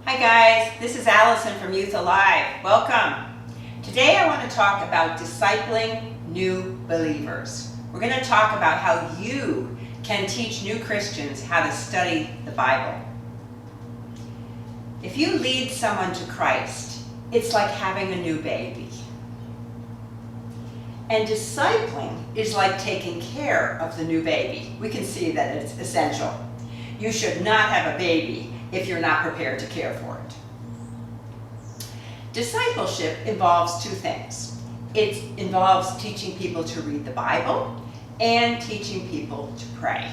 Hi guys, this is Allison from Youth Alive. Welcome. Today I want to talk about discipling new believers. We're going to talk about how you can teach new Christians how to study the Bible. If you lead someone to Christ, it's like having a new baby. And discipling is like taking care of the new baby. We can see that it's essential. You should not have a baby if you're not prepared to care for it. Discipleship involves two things. It involves teaching people to read the Bible and teaching people to pray.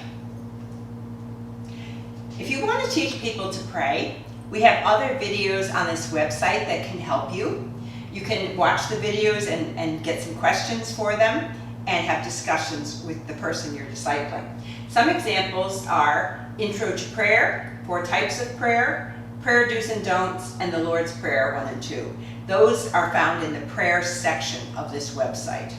If you want to teach people to pray, we have other videos on this website that can help you. You can watch the videos and get some questions for them and have discussions with the person you're discipling. Some examples are Intro to Prayer, 4 types of prayer, prayer do's and don'ts, and the Lord's Prayer 1 and 2. Those are found in the prayer section of this website.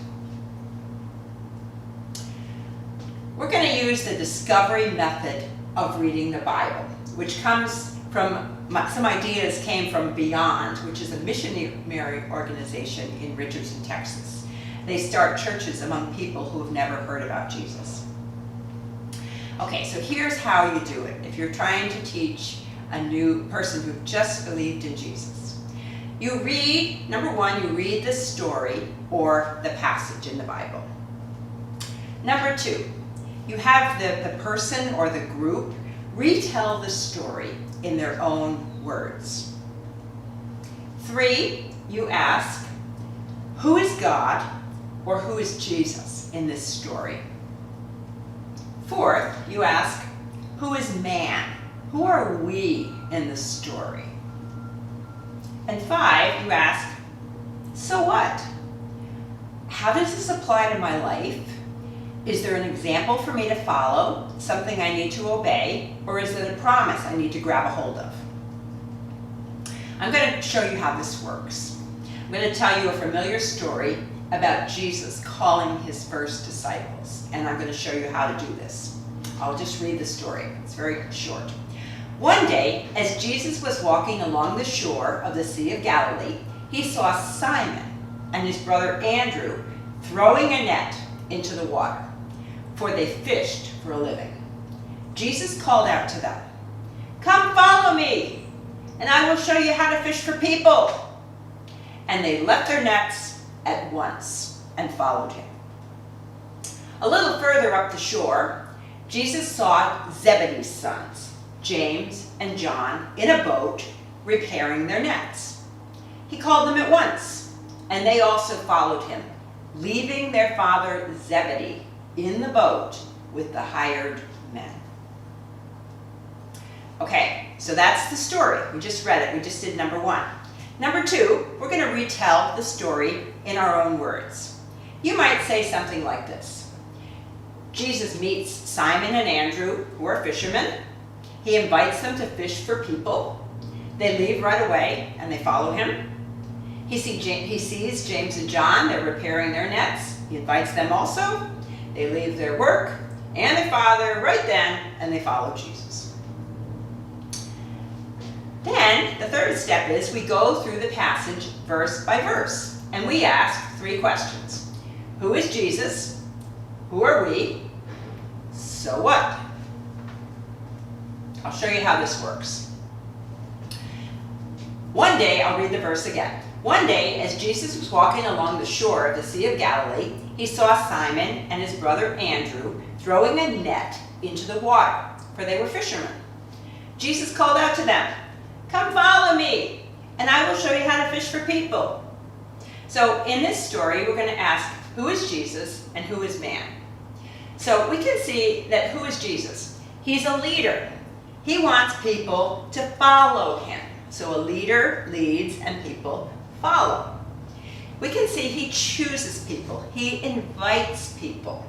We're going to use the discovery method of reading the Bible, which comes from, some ideas came from Beyond, which is a missionary organization in Richardson, Texas. They start churches among people who have never heard about Jesus. Okay, so here's how you do it if you're trying to teach a new person who just believed in Jesus. You read, number 1, you read the story or the passage in the Bible. Number 2, you have the person or the group retell the story in their own words. 3, you ask, who is God or who is Jesus in this story? 4th, you ask, who is man? Who are we in the story? And 5, you ask, so what? How does this apply to my life? Is there an example for me to follow, something I need to obey, or is it a promise I need to grab a hold of? I'm going to show you how this works. I'm going to tell you a familiar story about Jesus calling his first disciples, and I'm going to show you how to do this. I'll just read the story. It's very short. One day, as Jesus was walking along the shore of the Sea of Galilee, he saw Simon and his brother Andrew throwing a net into the water, for they fished for a living. Jesus called out to them, "Come follow me, and I will show you how to fish for people." And they left their nets at once and followed him. A little further up the shore, Jesus saw Zebedee's sons, James and John, in a boat repairing their nets. He called them at once, and they also followed him, leaving their father Zebedee in the boat with the hired men. Okay, so that's the story. We just read it. We just did number 1. Number 2, we're going to retell the story in our own words. You might say something like this. Jesus meets Simon and Andrew, who are fishermen. He invites them to fish for people. They leave right away and they follow him. He sees James and John. They're repairing their nets. He invites them also. They leave their work and their father right then and they follow Jesus. Then, the third step is we go through the passage verse by verse, and we ask 3 questions. Who is Jesus? Who are we? So what? I'll show you how this works. One day, I'll read the verse again. One day, as Jesus was walking along the shore of the Sea of Galilee, he saw Simon and his brother Andrew throwing a net into the water, for they were fishermen. Jesus called out to them, "Come follow me, and I will show you how to fish for people." So in this story, we're going to ask, who is Jesus and who is man? So we can see that who is Jesus? He's a leader. He wants people to follow him. So a leader leads and people follow. We can see he chooses people. He invites people.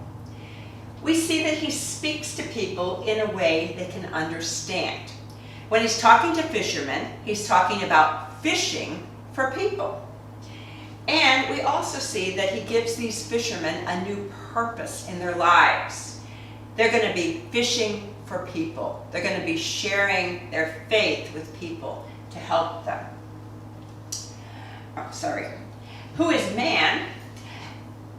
We see that he speaks to people in a way they can understand. When he's talking to fishermen, he's talking about fishing for people. And we also see that he gives these fishermen a new purpose in their lives. They're going to be fishing for people. They're going to be sharing their faith with people. to help them. Oh, sorry. Who is man?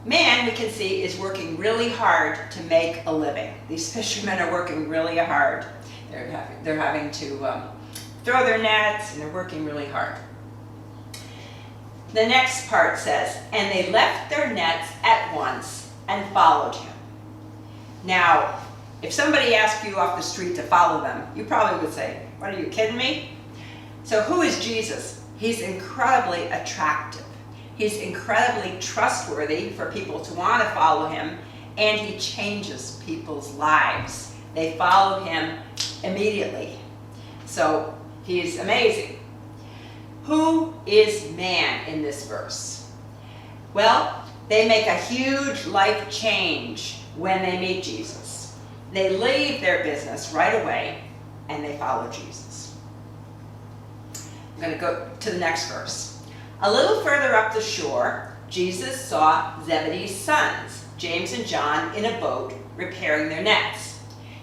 Man, we can see, is working really hard to make a living. These fishermen are working really hard. They're having to throw their nets, and they're working really hard. The next part says, and they left their nets at once and followed him. Now, if somebody asked you off the street to follow them, you probably would say, what, are you kidding me? So who is Jesus? He's incredibly attractive. He's incredibly trustworthy for people to want to follow him, and he changes people's lives. They follow him immediately. So he's amazing. Who is man in this verse? Well, they make a huge life change when they meet Jesus. They leave their business right away and they follow Jesus. I'm going to go to the next verse. A little further up the shore, Jesus saw Zebedee's sons, James and John, in a boat repairing their nets.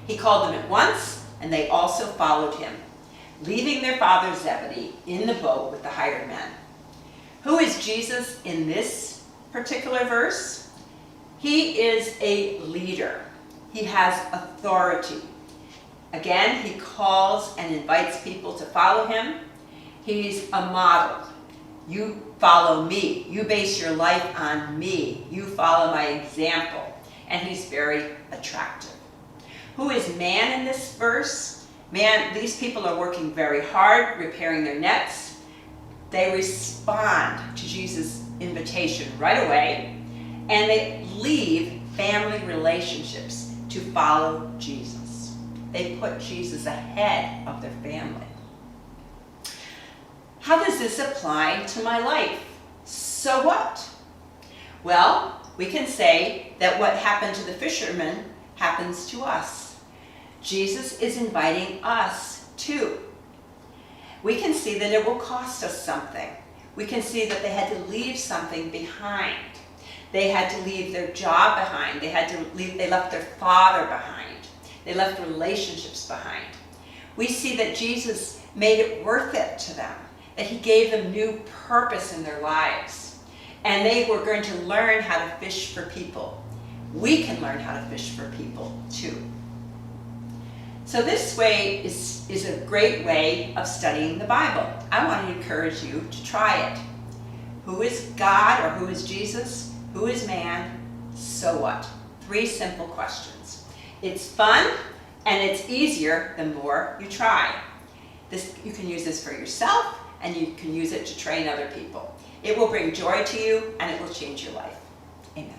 He called them at once, and they also followed him, leaving their father Zebedee in the boat with the hired men. Who is Jesus in this particular verse? He is a leader. He has authority. Again, he calls and invites people to follow him. He's a model. You follow me. You base your life on me. You follow my example. And he's very attractive. Who is man in this verse? Man, these people are working very hard, repairing their nets. They respond to Jesus' invitation right away, and they leave family relationships to follow Jesus. They put Jesus ahead of their family. How does this apply to my life? So what? Well, we can say that what happened to the fishermen happens to us. Jesus is inviting us too. We can see that it will cost us something. We can see that they had to leave something behind. They had to leave their job behind. They left their father behind. They left relationships behind. We see that Jesus made it worth it to them, that he gave them new purpose in their lives. And they were going to learn how to fish for people. We can learn how to fish for people too. So this way is a great way of studying the Bible. I want to encourage you to try it. Who is God, or who is Jesus? Who is man? So what? 3 simple questions. It's fun and it's easier the more you try. You can use this for yourself, and you can use it to train other people. It will bring joy to you, and it will change your life. Amen.